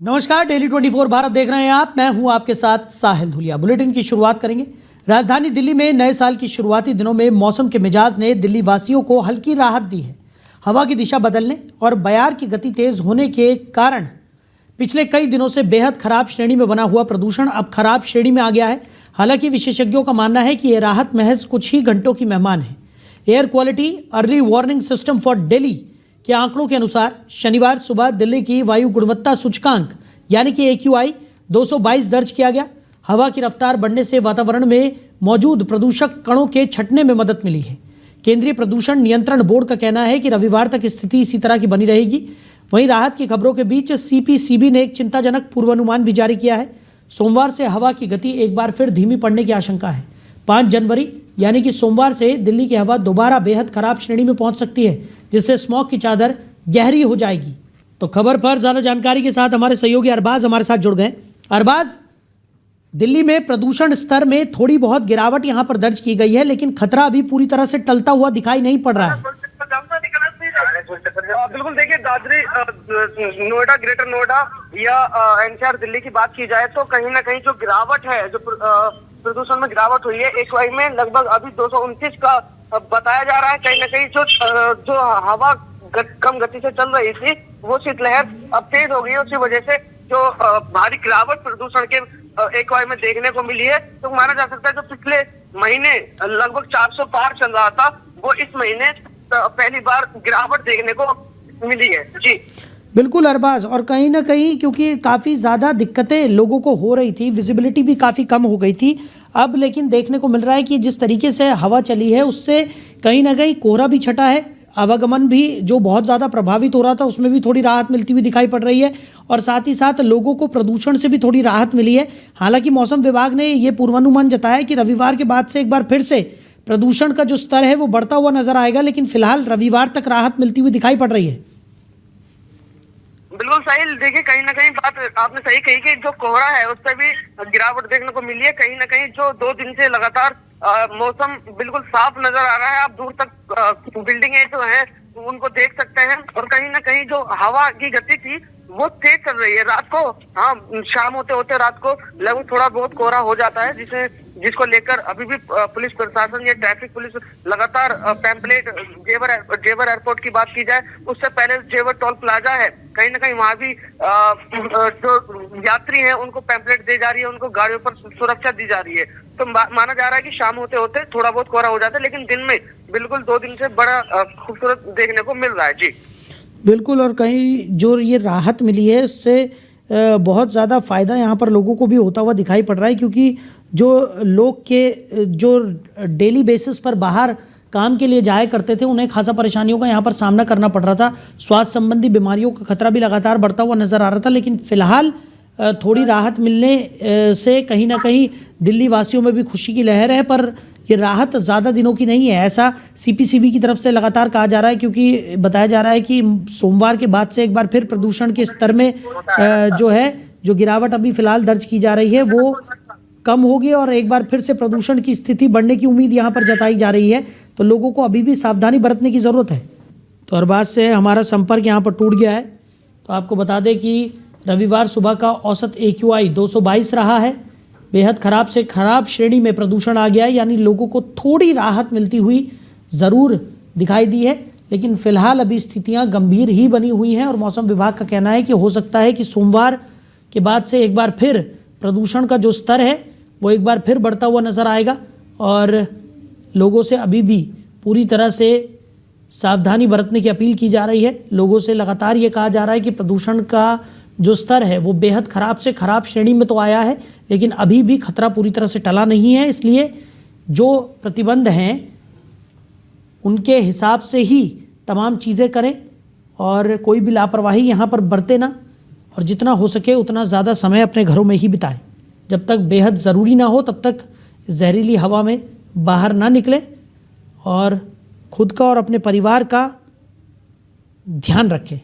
नमस्कार, डेली 24 भारत देख रहे हैं आप। मैं हूं आपके साथ साहिल धुलिया। बुलेटिन की शुरुआत करेंगे। राजधानी दिल्ली में नए साल की शुरुआती दिनों में मौसम के मिजाज ने दिल्ली वासियों को हल्की राहत दी है। हवा की दिशा बदलने और बयार की गति तेज होने के कारण पिछले कई दिनों से बेहद खराब श्रेणी में बना हुआ प्रदूषण अब खराब श्रेणी में आ गया है। हालांकि विशेषज्ञों का मानना है कि ये राहत महज कुछ ही घंटों की मेहमान है। Air quality early warning system for Delhi के आंकड़ों के अनुसार शनिवार सुबह दिल्ली की वायु गुणवत्ता सूचकांक यानी कि AQI 222 दर्ज किया गया। हवा की रफ्तार बढ़ने से वातावरण में मौजूद प्रदूषक कणों के छंटने में मदद मिली है। केंद्रीय प्रदूषण नियंत्रण बोर्ड का कहना है कि रविवार तक स्थिति इसी तरह की बनी रहेगी। वहीं राहत की खबरों के बीच CPCB ने एक चिंताजनक पूर्वानुमान भी जारी किया है। सोमवार से हवा की गति एक बार फिर धीमी पड़ने की आशंका है। 5 जनवरी यानी कि सोमवार से दिल्ली की हवा दोबारा बेहद खराब श्रेणी में पहुंच सकती है, जिससे स्मॉग की चादर गहरी हो जाएगी। तो खबर पर ज्यादा जानकारी के साथ हमारे सहयोगी अरबाज हमारे साथ जुड़ गए। अरबाज, दिल्ली में प्रदूषण स्तर में थोड़ी बहुत गिरावट यहां पर दर्ज की गई है, लेकिन खतरा अभी पूरी तरह से टलता हुआ दिखाई नहीं पड़ रहा है। बिल्कुल, देखिए दादरी नोएडा, ग्रेटर नोएडा या NCR दिल्ली की बात की जाए तो कहीं ना कहीं जो गिरावट है, जो प्रदूषण में गिरावट हुई है, AQI में लगभग अभी 229 का बताया जा रहा है। कहीं ना कहीं जो हवा कम गति से चल रही थी वो शीतलहर अब तेज हो गई है। उसी वजह से जो भारी गिरावट प्रदूषण के AQI में देखने को मिली है। तो माना जा सकता है जो पिछले महीने लगभग 400 पार चल रहा था, वो इस महीने पहली बार गिरावट देखने को मिली है। जी बिल्कुल अरबाज, और कहीं ना कहीं क्योंकि काफ़ी ज़्यादा दिक्कतें लोगों को हो रही थी, विजिबिलिटी भी काफ़ी कम हो गई थी। अब लेकिन देखने को मिल रहा है कि जिस तरीके से हवा चली है उससे कहीं ना कहीं कोहरा भी छटा है। आवागमन भी जो बहुत ज़्यादा प्रभावित हो रहा था उसमें भी थोड़ी राहत मिलती हुई दिखाई पड़ रही है, और साथ ही साथ लोगों को प्रदूषण से भी थोड़ी राहत मिली है। हालांकि मौसम विभाग ने ये पूर्वानुमान जताया कि रविवार के बाद से एक बार फिर से प्रदूषण का जो स्तर है वो बढ़ता हुआ नजर आएगा, लेकिन फिलहाल रविवार तक राहत मिलती हुई दिखाई पड़ रही है। बिल्कुल साहिल, देखिए कहीं ना कहीं बात आपने सही कही कि जो कोहरा है उस पर भी गिरावट देखने को मिली है। कहीं ना कहीं जो 2 दिन से लगातार मौसम बिल्कुल साफ नजर आ रहा है। आप दूर तक बिल्डिंगें जो है उनको देख सकते हैं, और कहीं ना कहीं जो हवा की गति थी वो तेज चल रही है। रात को, हाँ, शाम होते होते रात को लगभग थोड़ा बहुत कोहरा हो जाता है, जिसको लेकर अभी भी पुलिस प्रशासन या ट्रैफिक पुलिस लगातार पैम्पलेट जेवर एयरपोर्ट की बात की जाए उससे पहले जेवर टोल प्लाजा है, कहीं ना कहीं वहां भी जो यात्री हैं उनको पैम्पलेट दी जा रही है, उनको गाड़ियों पर सुरक्षा दी जा रही है। तो माना जा रहा है कि शाम होते होते थोड़ा बहुत कोहरा हो जाता है, लेकिन दिन में बिल्कुल 2 दिन से बड़ा खूबसूरत देखने को मिल रहा है। जी बिल्कुल, और कहीं जो ये राहत मिली है उससे बहुत ज़्यादा फ़ायदा यहाँ पर लोगों को भी होता हुआ दिखाई पड़ रहा है, क्योंकि जो लोग के जो डेली बेसिस पर बाहर काम के लिए जाया करते थे उन्हें खासा परेशानियों का यहाँ पर सामना करना पड़ रहा था। स्वास्थ्य संबंधी बीमारियों का खतरा भी लगातार बढ़ता हुआ नज़र आ रहा था, लेकिन फिलहाल थोड़ी राहत मिलने से कहीं ना कहीं दिल्ली वासियों में भी खुशी की लहर है। पर ये राहत ज़्यादा दिनों की नहीं है, ऐसा CPCB की तरफ से लगातार कहा जा रहा है, क्योंकि बताया जा रहा है कि सोमवार के बाद से एक बार फिर प्रदूषण के स्तर में जो गिरावट अभी फिलहाल दर्ज की जा रही है वो कम होगी, और एक बार फिर से प्रदूषण की स्थिति बढ़ने की उम्मीद यहाँ पर जताई जा रही है। तो लोगों को अभी भी सावधानी बरतने की ज़रूरत है। तो अरबाज से हमारा संपर्क यहाँ पर टूट गया है। तो आपको बता दें कि रविवार सुबह का औसत AQI 222 रहा है। बेहद खराब से खराब श्रेणी में प्रदूषण आ गया है, यानी लोगों को थोड़ी राहत मिलती हुई ज़रूर दिखाई दी है, लेकिन फिलहाल अभी स्थितियां गंभीर ही बनी हुई हैं। और मौसम विभाग का कहना है कि हो सकता है कि सोमवार के बाद से एक बार फिर प्रदूषण का जो स्तर है वो एक बार फिर बढ़ता हुआ नज़र आएगा, और लोगों से अभी भी पूरी तरह से सावधानी बरतने की अपील की जा रही है। लोगों से लगातार ये कहा जा रहा है कि प्रदूषण का जो स्तर है वो बेहद खराब से खराब श्रेणी में तो आया है, लेकिन अभी भी खतरा पूरी तरह से टला नहीं है। इसलिए जो प्रतिबंध हैं उनके हिसाब से ही तमाम चीज़ें करें, और कोई भी लापरवाही यहाँ पर बरते ना, और जितना हो सके उतना ज़्यादा समय अपने घरों में ही बिताएं। जब तक बेहद ज़रूरी ना हो तब तक जहरीली हवा में बाहर ना निकले, और खुद का और अपने परिवार का ध्यान रखें।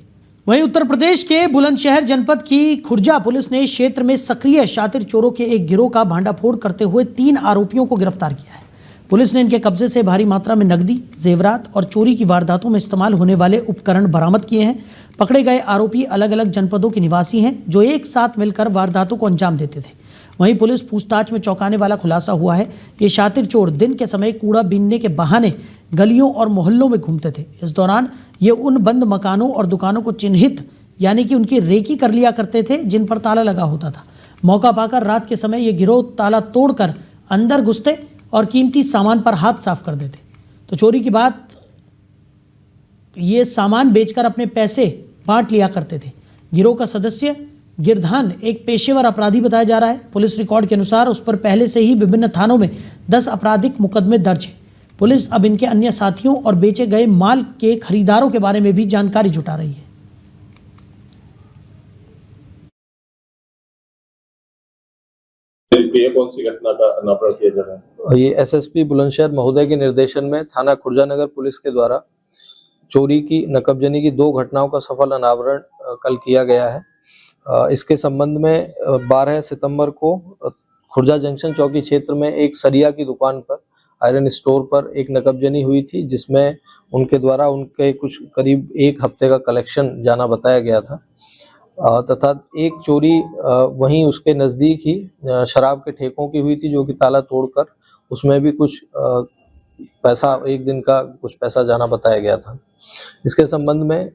वहीं उत्तर प्रदेश के बुलंदशहर जनपद की खुर्जा पुलिस ने क्षेत्र में सक्रिय शातिर चोरों के एक गिरोह का भांडाफोड़ करते हुए 3 आरोपियों को गिरफ्तार किया है। पुलिस ने इनके कब्जे से भारी मात्रा में नकदी, जेवरात और चोरी की वारदातों में इस्तेमाल होने वाले उपकरण बरामद किए हैं। पकड़े गए आरोपी अलग अलग जनपदों के निवासी हैं जो एक साथ मिलकर वारदातों को अंजाम देते थे। वहीं पुलिस पूछताछ में चौंकाने वाला खुलासा हुआ है। ये शातिर चोर दिन के समय कूड़ा बीनने के बहाने गलियों और मोहल्लों में घूमते थे। इस दौरान ये उन बंद मकानों और दुकानों को चिन्हित यानी कि उनकी रेकी कर लिया करते थे जिन पर ताला लगा होता था। मौका पाकर रात के समय ये गिरोह ताला तोड़कर अंदर घुसते और कीमती सामान पर हाथ साफ कर देते। तो चोरी की बात, ये सामान बेचकर अपने पैसे बांट लिया करते थे। गिरोह का सदस्य गिरधान एक पेशेवर अपराधी बताया जा रहा है। पुलिस रिकॉर्ड के अनुसार उस पर पहले से ही विभिन्न थानों में 10 आपराधिक मुकदमे दर्ज है। पुलिस अब इनके अन्य साथियों और बेचे गए माल के खरीदारों के बारे में भी जानकारी जुटा रही है। ये कौन सी घटना का अनावरण किया जा रहा है? ये एसएसपी बुलंदशहर महोदय के निर्देशन में थाना खुर्जानगर पुलिस के द्वारा चोरी की, नकबजनी की 2 घटनाओं का सफल अनावरण कल किया गया है। इसके संबंध में 12 सितंबर को खुर्जा जंक्शन चौकी क्षेत्र में एक सरिया की दुकान पर, आयरन स्टोर पर एक नकबजनी हुई थी, जिसमें उनके द्वारा उनके कुछ करीब 1 हफ्ते का कलेक्शन जाना बताया गया था। तथा एक चोरी वहीं उसके नज़दीक ही शराब के ठेकों की हुई थी, जो कि ताला तोड़कर उसमें भी कुछ पैसा, एक दिन का कुछ पैसा जाना बताया गया था। इसके संबंध में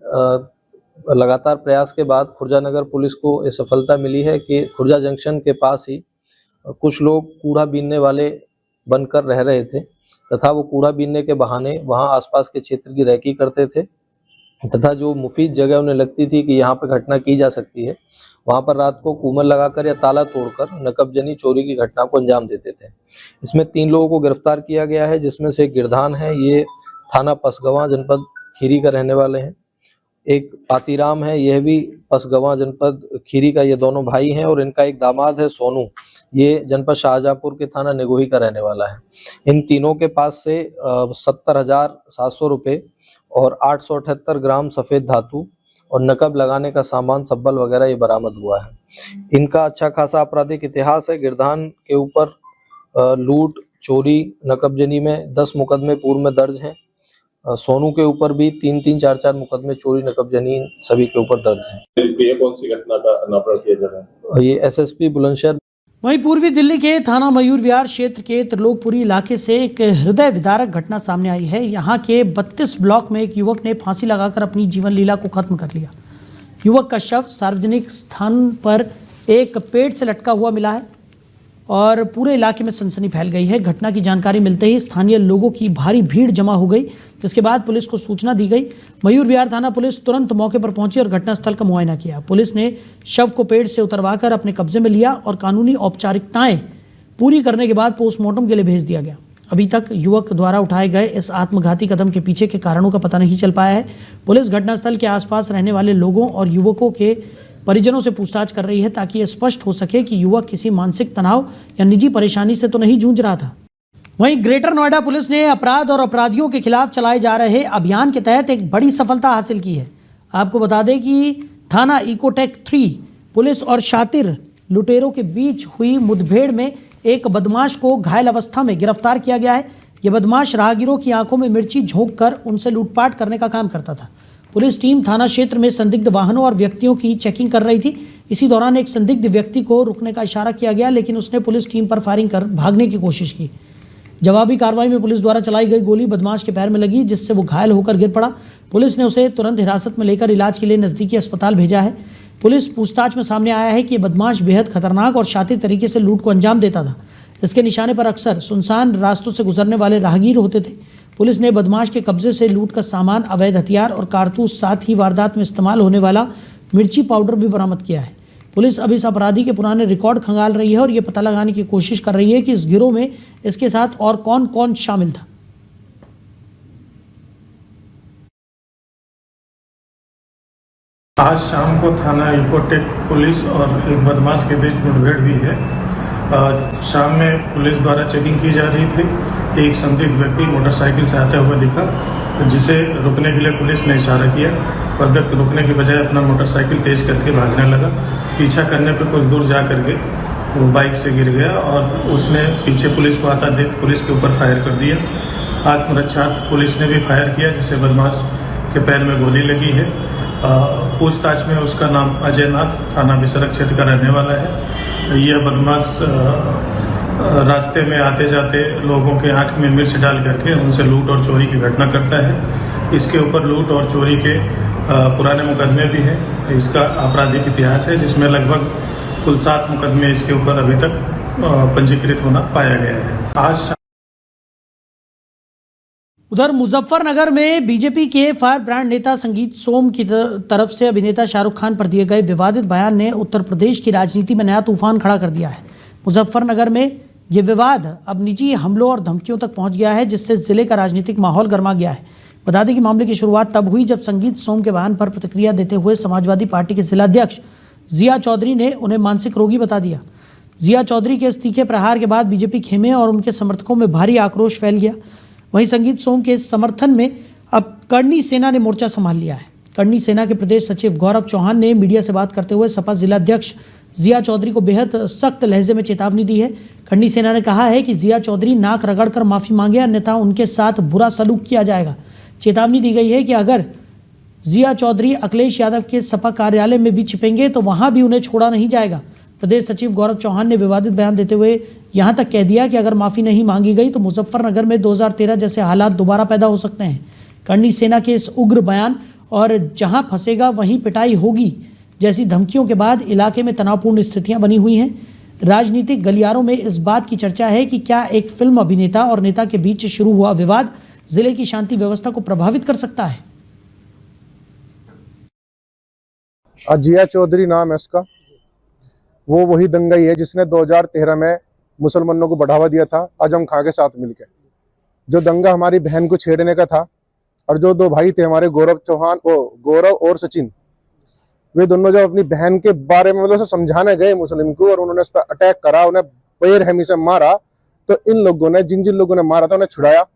लगातार प्रयास के बाद खुर्जानगर पुलिस को ये सफलता मिली है कि खुर्जा जंक्शन के पास ही कुछ लोग कूड़ा बीनने वाले बनकर रह रहे थे तथा वो कूड़ा बीनने के बहाने वहाँ आसपास के क्षेत्र की रैकी करते थे तथा जो मुफीद जगह उन्हें लगती थी कि यहाँ पर घटना की जा सकती है, वहाँ पर रात को कूमर लगाकर या ताला तोड़कर नकबजनी चोरी की घटना को अंजाम देते थे। इसमें 3 लोगों को गिरफ्तार किया गया है, जिसमें से एक गिरधान है, ये थाना पसगवां जनपद खीरी का रहने वाले हैं। एक पातीराम है, यह भी पसगवां जनपद खीरी का, ये दोनों भाई हैं। और इनका एक दामाद है सोनू, ये जनपद शाहजहाँपुर के थाना निगोही का रहने वाला है। इन तीनों के पास से 70,700 रुपये और 878 ग्राम सफ़ेद धातु और नकब लगाने का सामान, सब्बल वगैरह ये बरामद हुआ है। इनका अच्छा खासा आपराधिक इतिहास है। गिरधान के ऊपर लूट, चोरी, नकबजनी में 10 मुकदमे पूर्व में दर्ज हैं। सोनू के ऊपर भी 3-3, 4-4 मुकदमे चोरी, नकबजनी सभी के ऊपर दर्ज हैं। ये कौन सी घटना का अनावरण किया जा रहा है? ये एसएसपी बुलंदशहर। वहीं पूर्वी दिल्ली के थाना मयूर विहार क्षेत्र के त्रिलोकपुरी इलाके से एक हृदय विदारक घटना सामने आई है। यहाँ के 32 ब्लॉक में एक युवक ने फांसी लगाकर अपनी जीवन लीला को खत्म कर लिया। युवक का शव सार्वजनिक स्थान पर एक पेड़ से लटका हुआ मिला है और पूरे इलाके में सनसनी फैल गई है। घटना की जानकारी मिलते ही स्थानीय लोगों की भारी भीड़ जमा हो गई, जिसके बाद पुलिस को सूचना दी गई। मयूर विहार थाना पुलिस तुरंत मौके पर पहुंची और घटनास्थल का मुआयना किया। पुलिस ने शव को पेड़ से उतरवाकर अपने कब्जे में लिया और कानूनी औपचारिकताएं पूरी करने के बाद पोस्टमार्टम के लिए भेज दिया गया। अभी तक युवक द्वारा उठाए गए इस आत्मघाती कदम के पीछे के कारणों का पता नहीं चल पाया है। पुलिस घटनास्थल के आसपास रहने वाले लोगों और युवकों के परिजनों से पूछताछ कर रही है ताकि यह स्पष्ट हो सके कि युवक किसी मानसिक तनाव या निजी परेशानी से तो नहीं जूझ रहा था। वहीं ग्रेटर नोएडा पुलिस ने अपराध और अपराधियों के खिलाफ चलाए जा रहे अभियान के तहत एक बड़ी सफलता हासिल की है। आपको बता दें कि थाना इकोटेक 3 पुलिस और शातिर लुटेरों के बीच हुई मुठभेड़ में एक बदमाश को घायल अवस्था में गिरफ्तार किया गया है। यह बदमाश राहगीरों की आंखों में मिर्ची झोंककर उनसे लूटपाट करने का काम करता था। पुलिस टीम थाना क्षेत्र में संदिग्ध वाहनों और व्यक्तियों की चेकिंग कर रही थी। इसी दौरान एक संदिग्ध व्यक्ति को रुकने का इशारा किया गया, लेकिन उसने पुलिस टीम पर फायरिंग कर भागने की कोशिश की। जवाबी कार्रवाई में पुलिस द्वारा चलाई गई गोली बदमाश के पैर में लगी, जिससे वो घायल होकर गिर पड़ा। पुलिस ने उसे तुरंत हिरासत में लेकर इलाज के लिए नज़दीकी अस्पताल भेजा है। पुलिस पूछताछ में सामने आया है कि ये बदमाश बेहद खतरनाक और शातिर तरीके से लूट को अंजाम देता था। इसके निशाने पर अक्सर सुनसान रास्तों से गुजरने वाले राहगीर होते थे। पुलिस ने बदमाश के कब्जे से लूट का सामान, अवैध हथियार और कारतूस, साथ ही वारदात में इस्तेमाल होने वाला मिर्ची पाउडर भी बरामद किया है। पुलिस अब इस अपराधी के पुराने रिकॉर्ड खंगाल रही है और ये पता लगाने की कोशिश कर रही है कि इस गिरोह में इसके साथ और कौन कौन शामिल था। आज शाम को थाना इकोटेक पुलिस और एक बदमाश के बीच मुठभेड़ हुई है। शाम में पुलिस द्वारा चेकिंग की जा रही थी। एक संदिग्ध व्यक्ति मोटरसाइकिल से आता हुआ दिखा, जिसे रुकने के लिए पुलिस ने इशारा किया और व्यक्ति रुकने के बजाय अपना मोटरसाइकिल तेज करके भागने लगा। पीछा करने पर कुछ दूर जा करके वो बाइक से गिर गया और उसने पीछे पुलिस को आता देख पुलिस के ऊपर फायर कर दिया। आत्मरक्षार्थ पुलिस ने भी फायर किया, जिससे बदमाश के पैर में गोली लगी है। पूछताछ में उसका नाम अजय नाथ, थाना बिसरक क्षेत्र का रहने वाला है। यह बदमाश रास्ते में आते जाते लोगों के आंख में मिर्च डाल करके उनसे लूट और चोरी की घटना करता है। इसके ऊपर लूट और चोरी के पुराने मुकदमे भी हैं। इसका आपराधिक इतिहास है, जिसमें लगभग कुल 7 मुकदमे इसके ऊपर अभी तक पंजीकृत होना पाया गया है। आज उधर मुजफ्फरनगर में बीजेपी के फायर ब्रांड नेता संगीत सोम की तरफ से अभिनेता शाहरुख खान पर दिए गए विवादित बयान ने उत्तर प्रदेश की राजनीति में नया तूफान खड़ा कर दिया है। मुजफ्फरनगर में ये विवाद अब निजी हमलों और धमकियों तक पहुंच गया है, जिससे जिले का राजनीतिक माहौल गर्मा गया है। बता दें कि मामले की शुरुआत तब हुई जब संगीत सोम के बयान पर प्रतिक्रिया देते हुए समाजवादी पार्टी के जिलाध्यक्ष जिया चौधरी ने उन्हें मानसिक रोगी बता दिया। जिया चौधरी के इस तीखे प्रहार के बाद बीजेपी खेमे और उनके समर्थकों में भारी आक्रोश फैल गया। वहीं संगीत सोम के समर्थन में अब करनी सेना ने मोर्चा संभाल लिया है। करनी सेना के प्रदेश सचिव गौरव चौहान ने मीडिया से बात करते हुए सपा जिलाध्यक्ष जिया चौधरी को बेहद सख्त लहजे में चेतावनी दी है। करनी सेना ने कहा है कि जिया चौधरी नाक रगड़कर माफी मांगे, अन्यथा उनके साथ बुरा सलूक किया जाएगा। चेतावनी दी गई है कि अगर जिया चौधरी अखिलेश यादव के सपा कार्यालय में भी छिपेंगे तो वहां भी उन्हें छोड़ा नहीं जाएगा। प्रदेश सचिव गौरव चौहान ने विवादित बयान देते हुए यहां तक कह दिया कि अगर माफी नहीं मांगी गई तो मुजफ्फरनगर में 2013 जैसे हालात दोबारा पैदा हो सकते हैं। करनी सेना के इस उग्र बयान और जहां फंसेगा वहीं पिटाई होगी जैसी धमकियों के बाद इलाके में तनावपूर्ण स्थितियां बनी हुई हैं। राजनीतिक गलियारों में इस बात की चर्चा है कि क्या एक फिल्म अभिनेता और नेता के बीच शुरू हुआ विवाद जिले की शांति व्यवस्था को प्रभावित कर सकता है। जिया चौधरी नाम है उसका, वो वही दंगाई है जिसने 2013 में मुसलमानों को बढ़ावा दिया था आजम खां के साथ मिलकर। जो दंगा हमारी बहन को छेड़ने का था, और जो 2 भाई थे हमारे गौरव और सचिन, वे दोनों जब अपनी बहन के बारे में मतलब समझाने गए मुस्लिम को और उन्होंने उस पर अटैक करा, उन्हें बेरहमी से मारा, तो इन लोगों ने जिन लोगों ने मारा था उन्हें छुड़ाया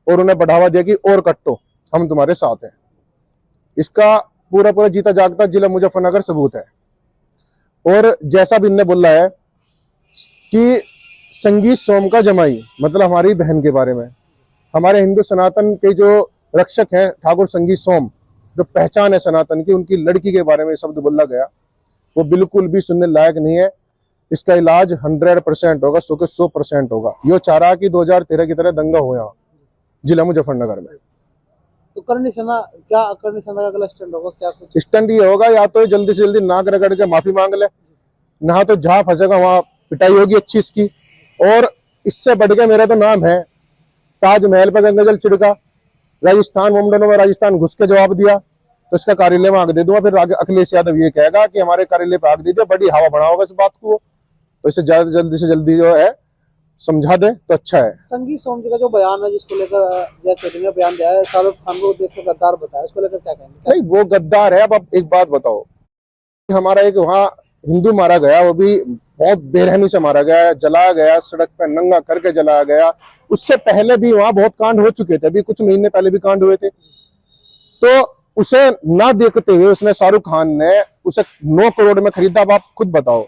और उन्हें बढ़ावा दिया कि और कट्टो, हम तुम्हारे साथ हैं। इसका पूरा जीता जागता जिला मुजफ्फरनगर सबूत है। और जैसा भी इनने बोला है कि संगीत सोम का जमाई, मतलब हमारी बहन के बारे में, हमारे हिंदू सनातन के जो रक्षक हैं ठाकुर संगीत सोम, जो पहचान है सनातन की, उनकी लड़की के बारे में शब्द बोला गया, वो बिल्कुल भी सुनने लायक नहीं है। इसका इलाज 100% होगा, 100% होगा। यो चाह रहा कि 2013 की तरह दंगा हो यहाँ जिला मुजफ्फरनगर में। तो करनी सेना का अगला स्टैंड होगा? क्या कुछ स्टैंड ये होगा, या तो जल्दी से जल्दी नाक रगड़ के माफी मांग ले, ना तो जहां फंसेगा वहां पिटाई होगी अच्छी इसकी। और इससे बढ़ के मेरा तो नाम है, ताजमहल पर गंगा जल छिड़का, राजस्थान मुंडनों में राजस्थान घुस के जवाब दिया, तो इसका कार्यालय में आग दे दूंगा। फिर अखिलेश यादव ये कहेगा कि हमारे कार्यालय पे आग दीजिए, बड़ी हवा बढ़ाओगे इस बात को। तो इसे ज्यादा जल्दी से जल्दी जो है समझा दे तो अच्छा है। संगीत सोम जी का जो बयान है, जिसको लेकर जय चौधरी ने बयान दिया है, शाहरुख खान को देख कर गद्दार बताया, उसको लेकर क्या कहेंगे? नहीं, वो गद्दार है। अब आप एक बात बताओ, हमारा एक वहाँ हिंदू मारा गया, वो भी बहुत बेरहमी से मारा गया, जलाया गया, सड़क पे नंगा करके जलाया गया। उससे पहले भी वहां बहुत कांड हो चुके थे, अभी कुछ महीने पहले भी कांड हुए थे। तो उसे ना देखते हुए उसने, शाहरुख खान ने उसे 9 करोड़ में खरीदा। अब आप खुद बताओ,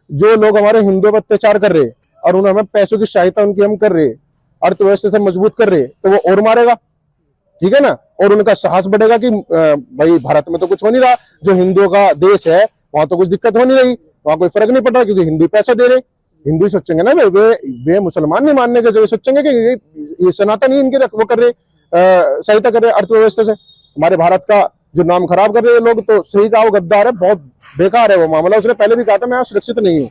जो लोग हमारे हिंदुओं पर अत्याचार कर रहे और उन्हें हमें पैसों की सहायता उनकी हम कर रहे, अर्थव्यवस्था से मजबूत कर रहे, तो वो और मारेगा, ठीक है ना। और उनका साहस बढ़ेगा कि भाई भारत में तो कुछ हो नहीं रहा, जो हिंदुओं का देश है वहां तो कुछ दिक्कत हो नहीं रही, वहां कोई फर्क नहीं पड़ रहा, क्योंकि हिंदू पैसा दे रहे। हिंदू सोचेंगे ना, वे मुसलमान नहीं मानने के जरिए सोचेंगे कि ये सनातन ही इनके वो कर रहे, सहायता कर रहे अर्थव्यवस्था से, हमारे भारत का जो नाम खराब कर रहे हैं लोग। तो सही कहा, वो गद्दार है, बहुत बेकार है वो मामला। उसने पहले भी कहा था मैं सुरक्षित नहीं हूँ।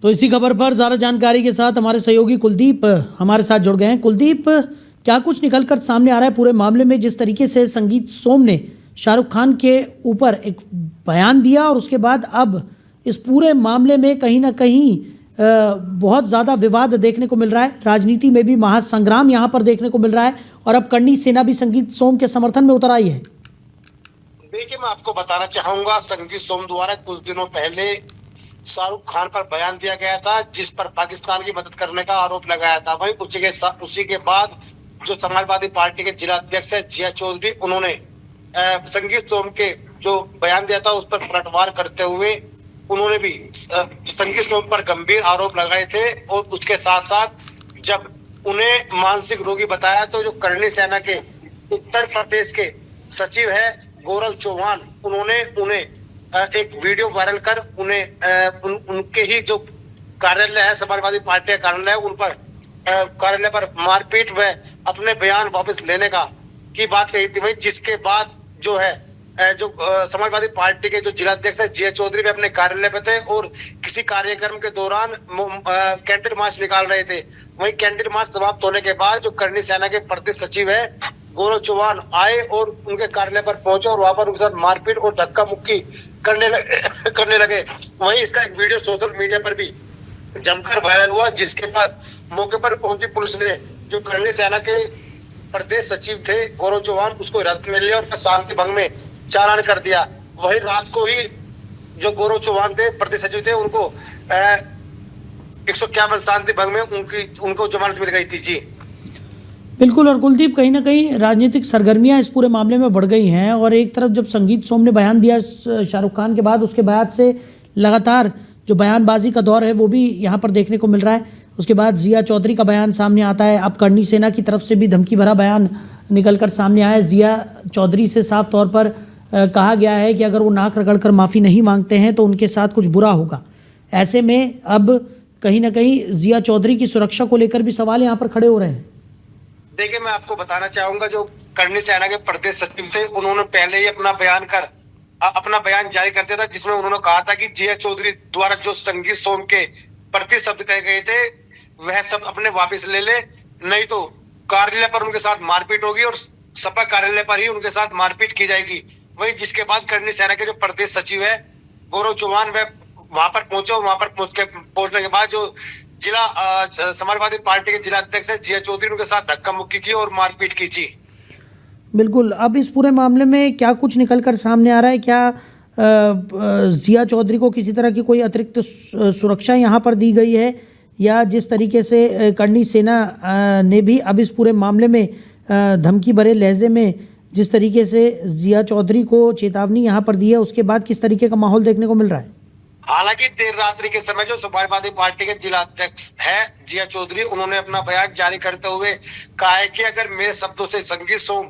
तो इसी खबर पर ज़्यादा जानकारी के साथ हमारे सहयोगी कुलदीप हमारे साथ जुड़ गए हैं। कुलदीप, क्या कुछ निकलकर सामने आ रहा है पूरे मामले में? जिस तरीके से संगीत सोम ने शाहरुख खान के ऊपर एक बयान दिया और उसके बाद अब इस पूरे मामले में कहीं ना कहीं बहुत ज़्यादा विवाद देखने को मिल रहा है, राजनीति में भी महासंग्राम यहाँ पर देखने को मिल रहा है, और अब करनी सेना भी संगीत सोम के समर्थन में उतर आई है। देखिए, मैं आपको बताना चाहूंगा, संगीत सोम द्वारा कुछ दिनों पहले शाहरुख खान पर बयान दिया गया था, जिस पर पाकिस्तान की मदद करने का आरोप लगाया था। वहीं उसी के बाद जो समाजवादी पार्टी के जिलाध्यक्ष है जिया चौधरी, उन्होंने संगीत सोम के जो बयान दिया था उस पर पलटवार करते हुए उन्होंने भी संगीत सोम पर गंभीर आरोप लगाए थे। और उसके साथ साथ जब उन्हें मानसिक रोगी बताया तो जो करणी सेना के उत्तर प्रदेश के सचिव है गौरव चौहान, उन्होंने उन्हें एक वीडियो वायरल कर उन्हें उनके ही जो कार्यालय है समाजवादी पार्टी का कार्यालय, उन पर कार्यालय पर मारपीट व अपने बयान वापस लेने की बात कही थी। वही जिसके बाद जो है जो समाजवादी पार्टी के जो जिलाध्यक्ष है जिया चौधरी भी अपने कार्यालय पे थे और किसी कार्यक्रम के दौरान कैंडल मार्च निकाल रहे थे। वहीं कैंडल मार्च समाप्त होने के बाद जो करणी सेना के प्रदेश सचिव है गौरव चौहान आए और उनके कार्यालय पर पहुंचे और वहां पर उनके साथ मारपीट और धक्का मुक्की करने लगे। वहीं इसका एक वीडियो सोशल मीडिया पर भी जमकर वायरल हुआ, जिसके बाद मौके पर पहुंची पुलिस ने जो करणी सेना के प्रदेश सचिव थे गौरव चौहान उसको हिरासत में लिया और शांति भंग में चालान कर दिया। वही रात को ही जो गौरव चौहान थे प्रदेश सचिव थे उनको 151 शांति भंग में उनको जमानत मिल गई थी। जी बिल्कुल। और कुलदीप, कहीं ना कहीं राजनीतिक सरगर्मियां इस पूरे मामले में बढ़ गई हैं और एक तरफ जब संगीत सोम ने बयान दिया शाहरुख खान के बाद, उसके बाद से लगातार जो बयानबाजी का दौर है वो भी यहाँ पर देखने को मिल रहा है। उसके बाद जिया चौधरी का बयान सामने आता है। अब करणी सेना की तरफ से भी धमकी भरा बयान निकलकर सामने आया है। जिया चौधरी से साफ तौर पर कहा गया है कि अगर वो नाक रगड़कर माफ़ी नहीं मांगते हैं तो उनके साथ कुछ बुरा होगा। ऐसे में अब कहीं ना कहीं जिया चौधरी की सुरक्षा को लेकर भी सवाल यहाँ पर खड़े हो रहे हैं। देखिए, मैं आपको बताना चाहूंगा जो करणी सेना के प्रदेश सचिव थे उन्होंने पहले ही अपना बयान जारी कर दिया था, जिसमें उन्होंने कहा था कि जिया चौधरी द्वारा जो संगीत सोम के प्रति शब्द कहे गए थे वह सब अपने वापस ले ले, नहीं तो कार्यालय पर उनके साथ मारपीट होगी और सपा कार्यालय पर ही उनके साथ मारपीट की जाएगी। वही जिसके बाद करणी सेना के जो प्रदेश सचिव है गौरव चौहान वह वहां पर पहुंचे और वहां पर पहुंचने के बाद जो जिला समाजवादी पार्टी के जिला अध्यक्ष है जिया चौधरी उनके साथ धक्का मुक्की की और मारपीट की। जी बिल्कुल। अब इस पूरे मामले में क्या कुछ निकल कर सामने आ रहा है? क्या जिया चौधरी को किसी तरह की कोई अतिरिक्त सुरक्षा यहाँ पर दी गई है, या जिस तरीके से करणी सेना ने भी अब इस पूरे मामले में धमकी भरे लहजे में जिस तरीके से जिया चौधरी को चेतावनी यहाँ पर दी है, उसके बाद किस तरीके का माहौल देखने को मिल रहा है? हालांकि देर रात्रि के समय जो समाजवादी पार्टी के जिला अध्यक्ष है जिया चौधरी, उन्होंने अपना बयान जारी करते हुए कहा है कि अगर मेरे शब्दों से संगीत सोम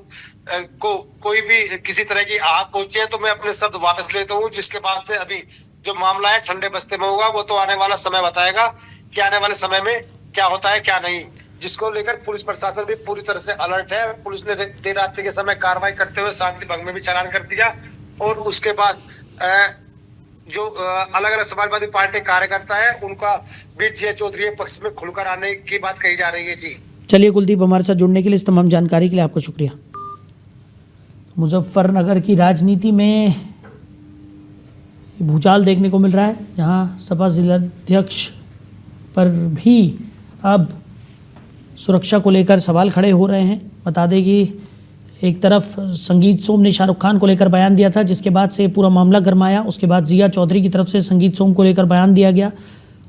को कोई भी किसी तरह की आहत पहुंची है तो मैं अपने शब्द वापस लेता हूं। जिसके बाद से अभी जो मामला है ठंडे बस्ते में होगा, वो तो आने वाला समय बताएगा कि आने वाले समय में क्या होता है क्या नहीं, जिसको लेकर पुलिस प्रशासन भी पूरी तरह से अलर्ट है। पुलिस ने देर रात्रि के समय कार्रवाई करते हुए शांति भंग में भी चालान कर दिया और उसके बाद जो अलग अलग समाजवादी पार्टी कार्यकर्ता है उनका भी जिया चौधरी के पक्ष में खुलकर आने की बात कही जा रही है। जी चलिए कुलदीप, हमारे साथ जुड़ने के लिए, इस तमाम जानकारी के लिए आपका शुक्रिया। मुजफ्फरनगर की राजनीति में भूचाल देखने को मिल रहा है, जहां सपा जिलाध्यक्ष पर भी अब सुरक्षा को लेकर सवाल खड़े हो रहे हैं। बता दें कि एक तरफ संगीत सोम ने शाहरुख खान को लेकर बयान दिया था, जिसके बाद से पूरा मामला गरमाया। उसके बाद जिया चौधरी की तरफ से संगीत सोम को लेकर बयान दिया गया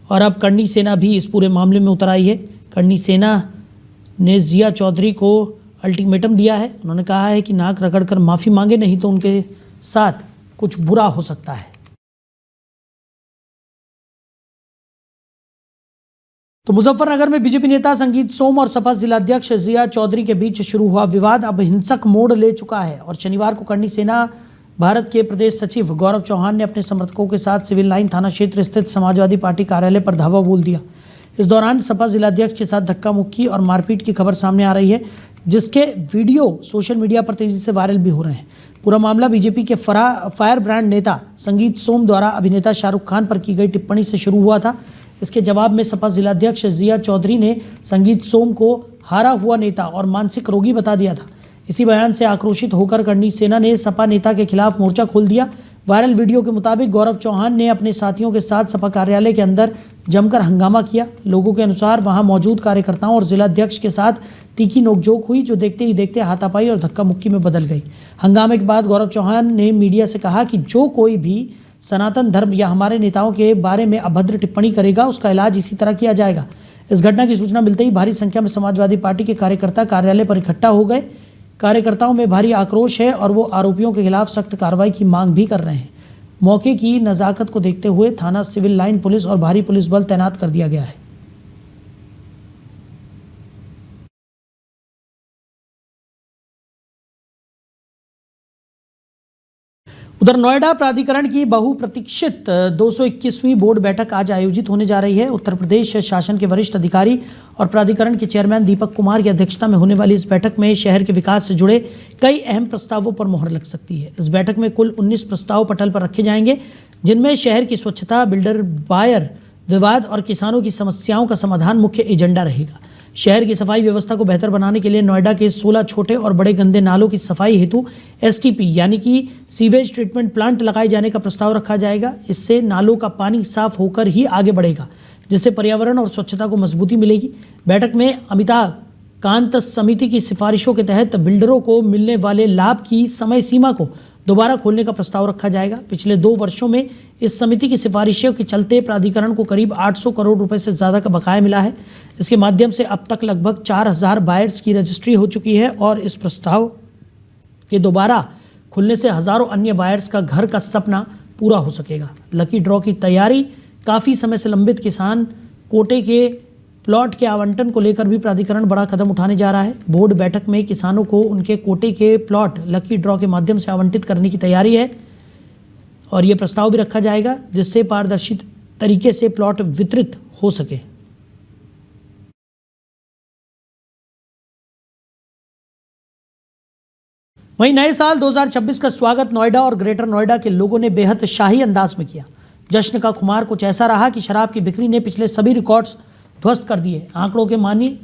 और अब करणी सेना भी इस पूरे मामले में उतर आई है। करणी सेना ने जिया चौधरी को अल्टीमेटम दिया है। उन्होंने कहा है कि नाक रगड़कर माफ़ी मांगे, नहीं तो उनके साथ कुछ बुरा हो सकता है। तो मुजफ्फरनगर में बीजेपी नेता संगीत सोम और सपा जिलाध्यक्ष जिया चौधरी के बीच शुरू हुआ विवाद अब हिंसक मोड़ ले चुका है और शनिवार को करणी सेना भारत के प्रदेश सचिव गौरव चौहान ने अपने समर्थकों के साथ सिविल लाइन थाना क्षेत्र स्थित समाजवादी पार्टी कार्यालय पर धावा बोल दिया। इस दौरान सपा जिलाध्यक्ष के साथ धक्का मुक्की और मारपीट की खबर सामने आ रही है, जिसके वीडियो सोशल मीडिया पर तेजी से वायरल भी हो रहे हैं। पूरा मामला बीजेपी के फायर ब्रांड नेता संगीत सोम द्वारा अभिनेता शाहरुख खान पर की गई टिप्पणी से शुरू हुआ था। इसके जवाब में सपा जिलाध्यक्ष जिया चौधरी ने संगीत सोम को हारा हुआ नेता और मानसिक रोगी बता दिया था। इसी बयान से आक्रोशित होकर करणी सेना ने सपा नेता के खिलाफ मोर्चा खोल दिया। वायरल वीडियो के मुताबिक गौरव चौहान ने अपने साथियों के साथ सपा कार्यालय के अंदर जमकर हंगामा किया। लोगों के अनुसार वहां मौजूद कार्यकर्ताओं और जिलाध्यक्ष के साथ तीखी नोकझोंक हुई, जो देखते ही देखते हाथापाई और धक्का मुक्की में बदल गई। हंगामे के बाद गौरव चौहान ने मीडिया से कहा कि जो कोई भी सनातन धर्म या हमारे नेताओं के बारे में अभद्र टिप्पणी करेगा उसका इलाज इसी तरह किया जाएगा। इस घटना की सूचना मिलते ही भारी संख्या में समाजवादी पार्टी के कार्यकर्ता कार्यालय पर इकट्ठा हो गए। कार्यकर्ताओं में भारी आक्रोश है और वो आरोपियों के खिलाफ सख्त कार्रवाई की मांग भी कर रहे हैं। मौके की नज़ाकत को देखते हुए थाना सिविल लाइन पुलिस और भारी पुलिस बल तैनात कर दिया गया है। उधर नोएडा प्राधिकरण की बहुप्रतीक्षित 221वीं बोर्ड बैठक आज आयोजित होने जा रही है। उत्तर प्रदेश शासन के वरिष्ठ अधिकारी और प्राधिकरण के चेयरमैन दीपक कुमार की अध्यक्षता में होने वाली इस बैठक में शहर के विकास से जुड़े कई अहम प्रस्तावों पर मुहर लग सकती है। इस बैठक में कुल 19 प्रस्ताव पटल पर रखे जाएंगे, जिनमें शहर की स्वच्छता, बिल्डर बायर विवाद और किसानों की समस्याओं का समाधान मुख्य एजेंडा रहेगा। शहर की सफाई व्यवस्था को बेहतर बनाने के लिए नोएडा के 16 छोटे और बड़े गंदे नालों की सफाई हेतु STP यानी कि सीवेज ट्रीटमेंट प्लांट लगाए जाने का प्रस्ताव रखा जाएगा। इससे नालों का पानी साफ होकर ही आगे बढ़ेगा, जिससे पर्यावरण और स्वच्छता को मजबूती मिलेगी। बैठक में अमिताभ कांत समिति की सिफारिशों के तहत बिल्डरों को मिलने वाले लाभ की समय सीमा को दोबारा खोलने का प्रस्ताव रखा जाएगा। पिछले 2 वर्षों में इस समिति की सिफारिशों के चलते प्राधिकरण को करीब 800 करोड़ रुपए से ज़्यादा का बकाया मिला है। इसके माध्यम से अब तक लगभग 4000 बायर्स की रजिस्ट्री हो चुकी है और इस प्रस्ताव के दोबारा खुलने से हज़ारों अन्य बायर्स का घर का सपना पूरा हो सकेगा। लकी ड्रॉ की तैयारी काफ़ी समय से लंबित किसान कोटे के प्लॉट के आवंटन को लेकर भी प्राधिकरण बड़ा कदम उठाने जा रहा है। बोर्ड बैठक में किसानों को उनके कोटे के प्लॉट लकी ड्रॉ के माध्यम से आवंटित करने की तैयारी है और ये प्रस्ताव भी रखा जाएगा, जिससे पारदर्शी तरीके से प्लॉट वितरित हो सके। वहीं नए साल 2026 का स्वागत नोएडा और ग्रेटर नोएडा के लोगों ने बेहद शाही अंदाज में किया। जश्न का खुमार कुछ ऐसा रहा कि शराब की बिक्री ने पिछले सभी रिकॉर्ड्स ध्वस्त कर दिए। आंकड़ों के मानिए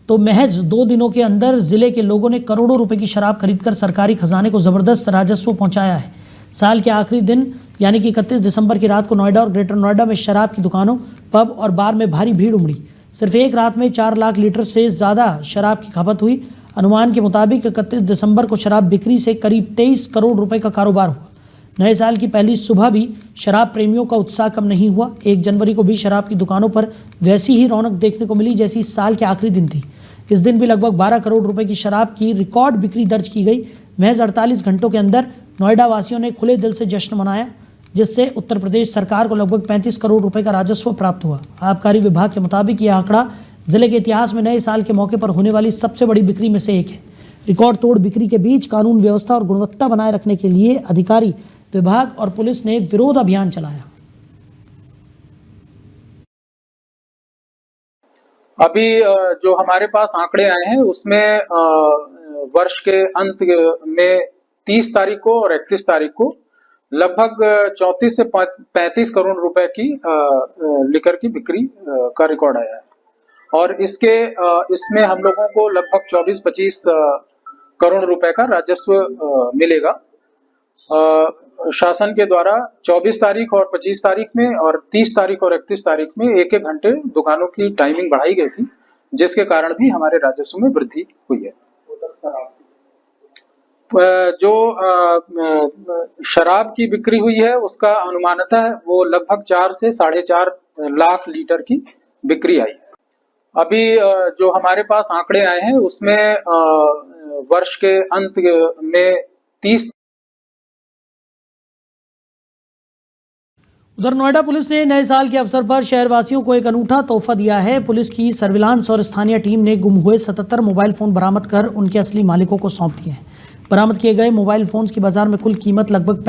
तो महज 2 दिनों के अंदर जिले के लोगों ने करोड़ों रुपए की शराब खरीदकर सरकारी खजाने को जबरदस्त राजस्व पहुंचाया है। साल के आखिरी दिन यानी कि 31 दिसंबर की रात को नोएडा और ग्रेटर नोएडा में शराब की दुकानों, पब और बार में भारी भीड़ उमड़ी। सिर्फ एक रात में 4 लाख लीटर से ज़्यादा शराब की खपत हुई। अनुमान के मुताबिक 31 दिसंबर को शराब बिक्री से करीब 23 करोड़ रुपए का कारोबार हुआ। नए साल की पहली सुबह भी शराब प्रेमियों का उत्साह कम नहीं हुआ। 1 जनवरी को भी शराब की दुकानों पर वैसी ही रौनक देखने को मिली जैसी इस साल के आखिरी दिन थी। इस दिन भी लगभग 12 करोड़ रुपए की शराब की रिकॉर्ड बिक्री दर्ज की गई। महज 48 घंटों के अंदर नोएडा वासियों ने खुले दिल से जश्न मनाया, जिससे उत्तर प्रदेश सरकार को लगभग 35 करोड़ रुपए का राजस्व प्राप्त हुआ। आबकारी विभाग के मुताबिक यह आंकड़ा जिले के इतिहास में नए साल के मौके पर होने वाली सबसे बड़ी बिक्री में से एक है। रिकॉर्ड तोड़ बिक्री के बीच कानून व्यवस्था और गुणवत्ता बनाए रखने के लिए अधिकारी, विभाग और पुलिस ने विरोध अभियान चलाया। अभी जो हमारे पास आंकड़े आए हैं उसमें वर्ष के अंत में 30 तारीख को और 31 तारीख को लगभग 34 से 35 करोड़ रुपए की लिकर की बिक्री का रिकॉर्ड आया है और इसमें हम लोगों को लगभग 24-25 करोड़ रुपए का राजस्व मिलेगा। शासन के द्वारा 24 तारीख और 25 तारीख में और 30 तारीख और 31 तारीख में 1-1 घंटे दुकानों की टाइमिंग बढ़ाई गई थी, जिसके कारण भी हमारे राजस्व में वृद्धि हुई है। जो शराब की बिक्री हुई है उसका अनुमानतः वो लगभग 4 से 4.5 लाख लीटर की बिक्री आई। अभी जो हमारे पास आंकड़े आए हैं उसमें वर्ष के अंत में 30। उधर नोएडा पुलिस ने नए साल के अवसर पर शहरवासियों को एक अनूठा तोहफा दिया है। पुलिस की सर्विलांस और स्थानीय टीम ने गुम हुए 77 मोबाइल फोन बरामद कर उनके असली मालिकों को सौंप दिए हैं। बरामद किए गए मोबाइल फोन्स की बाजार में कुल कीमत लगभग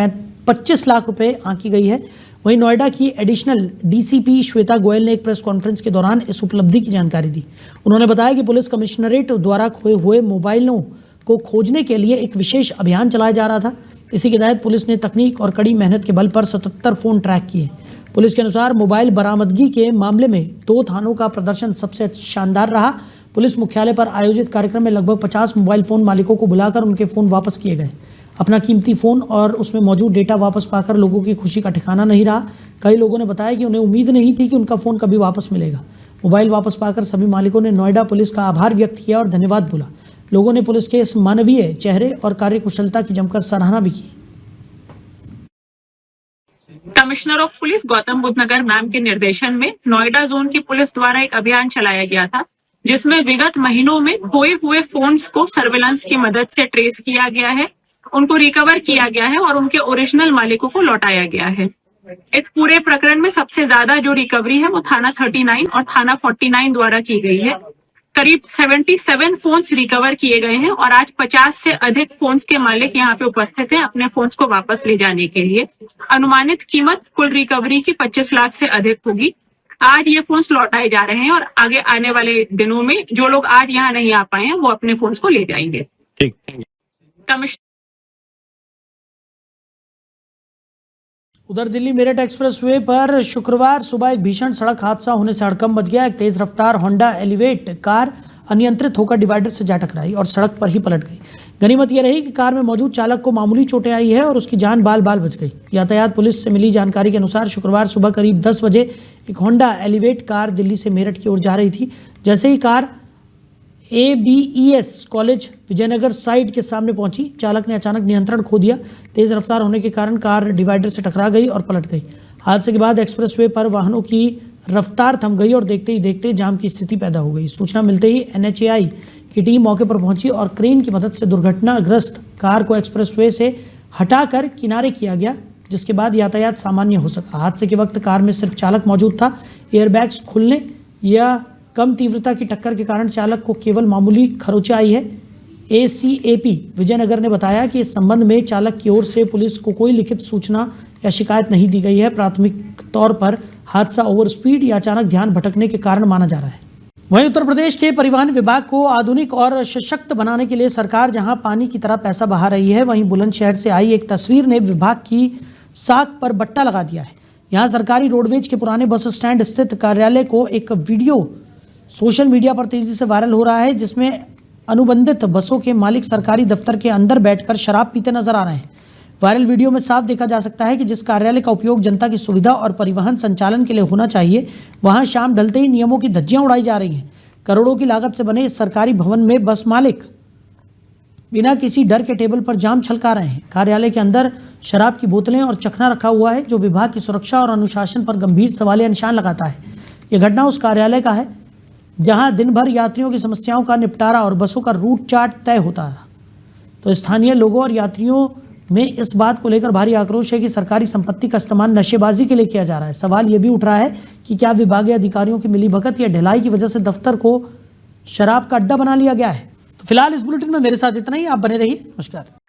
25 लाख रुपए आंकी गई है। वहीं नोएडा की एडिशनल DCP श्वेता गोयल ने एक प्रेस कॉन्फ्रेंस के दौरान इस उपलब्धि की जानकारी दी। उन्होंने बताया कि पुलिस कमिश्नरेट द्वारा खोए हुए मोबाइलों को खोजने के लिए एक विशेष अभियान चलाया जा रहा था। इसी के तहत पुलिस ने तकनीक और कड़ी मेहनत के बल पर 77 फोन ट्रैक किए। पुलिस के अनुसार मोबाइल बरामदगी के मामले में 2 थानों का प्रदर्शन सबसे शानदार रहा। पुलिस मुख्यालय पर आयोजित कार्यक्रम में लगभग 50 मोबाइल फोन मालिकों को बुलाकर उनके फोन वापस किए गए। अपना कीमती फोन और उसमें मौजूद डेटा वापस पाकर लोगों की खुशी का ठिकाना नहीं रहा। कई लोगों ने बताया कि उन्हें उम्मीद नहीं थी कि उनका फोन कभी वापस मिलेगा। मोबाइल वापस पाकर सभी मालिकों ने नोएडा पुलिस का आभार व्यक्त किया और धन्यवाद बोला। लोगों ने पुलिस के इस मानवीय चेहरे और कार्यकुशलता की जमकर सराहना भी की। Commissioner of police Gautam Buddha Nagar ma'am के निर्देशन में नोएडा जोन की पुलिस द्वारा एक अभियान चलाया गया था, जिसमें विगत महीनों में खोए हुए फोन्स को सर्विलांस की मदद से ट्रेस किया गया है उनको रिकवर किया गया है और उनके ओरिजिनल मालिकों को लौटाया गया है। इस पूरे प्रकरण में सबसे ज्यादा जो रिकवरी है वो थाना 39 और थाना 49 द्वारा की गई है। करीब 77 फोन्स रिकवर किए गए हैं और आज 50 से अधिक फोन्स के मालिक यहाँ पे उपस्थित हैं अपने फोन्स को वापस ले जाने के लिए। अनुमानित कीमत कुल रिकवरी की 25 लाख से अधिक होगी। आज ये फोन्स लौटाए जा रहे हैं और आगे आने वाले दिनों में जो लोग आज यहाँ नहीं आ पाए हैं वो अपने फोन्स को ले जाएंगे। कमिश्नर उधर दिल्ली मेरठ एक्सप्रेसवे पर शुक्रवार सुबह एक भीषण सड़क हादसा होने से हड़कंप मच गया। एक तेज रफ्तार होंडा एलिवेट कार अनियंत्रित होकर डिवाइडर से जा टकराई और सड़क पर ही पलट गई। गनीमत यह रही कि कार में मौजूद चालक को मामूली चोटें आई है और उसकी जान बाल बाल बच गई। यातायात पुलिस से मिली जानकारी के अनुसार शुक्रवार सुबह करीब 10 बजे एक होंडा एलिवेट कार दिल्ली से मेरठ की ओर जा रही थी। जैसे ही car ABES college Vijaynagar side के सामने पहुंची, चालक ने अचानक नियंत्रण खो दिया। तेज रफ्तार होने के कारण कार डिवाइडर से टकरा गई और पलट गई। हादसे के बाद एक्सप्रेसवे पर वाहनों की रफ्तार थम गई और देखते ही देखते जाम की स्थिति पैदा हो गई। सूचना मिलते ही NHAI की टीम मौके पर पहुंची और क्रेन की मदद से दुर्घटनाग्रस्त कार को एक्सप्रेसवे से हटाकर किनारे किया गया, जिसके बाद यातायात सामान्य हो सका। हादसे के वक्त कार में सिर्फ चालक मौजूद था। एयरबैग्स खुलने या कम तीव्रता की टक्कर के कारण चालक को केवल मामूली खरोंच आई है। ACAP विजयनगर ने बताया कि इस संबंध में चालक की ओर से पुलिस को कोई लिखित सूचना या शिकायत नहीं दी गई है। प्राथमिक तौर पर हादसा ओवर स्पीड या अचानक ध्यान भटकने के कारण माना जा रहा है। वहीं उत्तर प्रदेश के परिवहन विभाग को आधुनिक और सशक्त बनाने के लिए सरकार जहां पानी की तरह पैसा बहा रही है, वहीं बुलंदशहर से आई एक तस्वीर ने विभाग की साख पर बट्टा लगा दिया है। यहाँ सरकारी रोडवेज के पुराने बस स्टैंड स्थित कार्यालय को एक वीडियो सोशल मीडिया पर तेजी से वायरल हो रहा है, जिसमें अनुबंधित बसों के मालिक सरकारी दफ्तर के अंदर बैठकर शराब पीते नजर आ रहे हैं। वायरल वीडियो में साफ देखा जा सकता है कि जिस कार्यालय का उपयोग जनता की सुविधा और परिवहन संचालन के लिए होना चाहिए, वहां शाम ढलते ही नियमों की धज्जियां उड़ाई जा रही हैं। करोड़ों की लागत से बने इस सरकारी भवन में बस मालिक बिना किसी डर के टेबल पर जाम छलका रहे हैं। कार्यालय के अंदर शराब की बोतलें और चखना रखा हुआ है, जो विभाग की सुरक्षा और अनुशासन पर गंभीर सवालिया निशान लगाता है। यह घटना उस कार्यालय का है जहां दिन भर यात्रियों की समस्याओं का निपटारा और बसों का रूट चार्ट तय होता था। तो स्थानीय लोगों और यात्रियों में इस बात को लेकर भारी आक्रोश है कि सरकारी संपत्ति का इस्तेमाल नशेबाजी के लिए किया जा रहा है। सवाल यह भी उठ रहा है कि क्या विभागीय अधिकारियों की मिलीभगत या ढिलाई की वजह से दफ्तर को शराब का अड्डा बना लिया गया है। तो फिलहाल इस बुलेटिन में मेरे साथ इतना ही। आप बने रहिए। नमस्कार।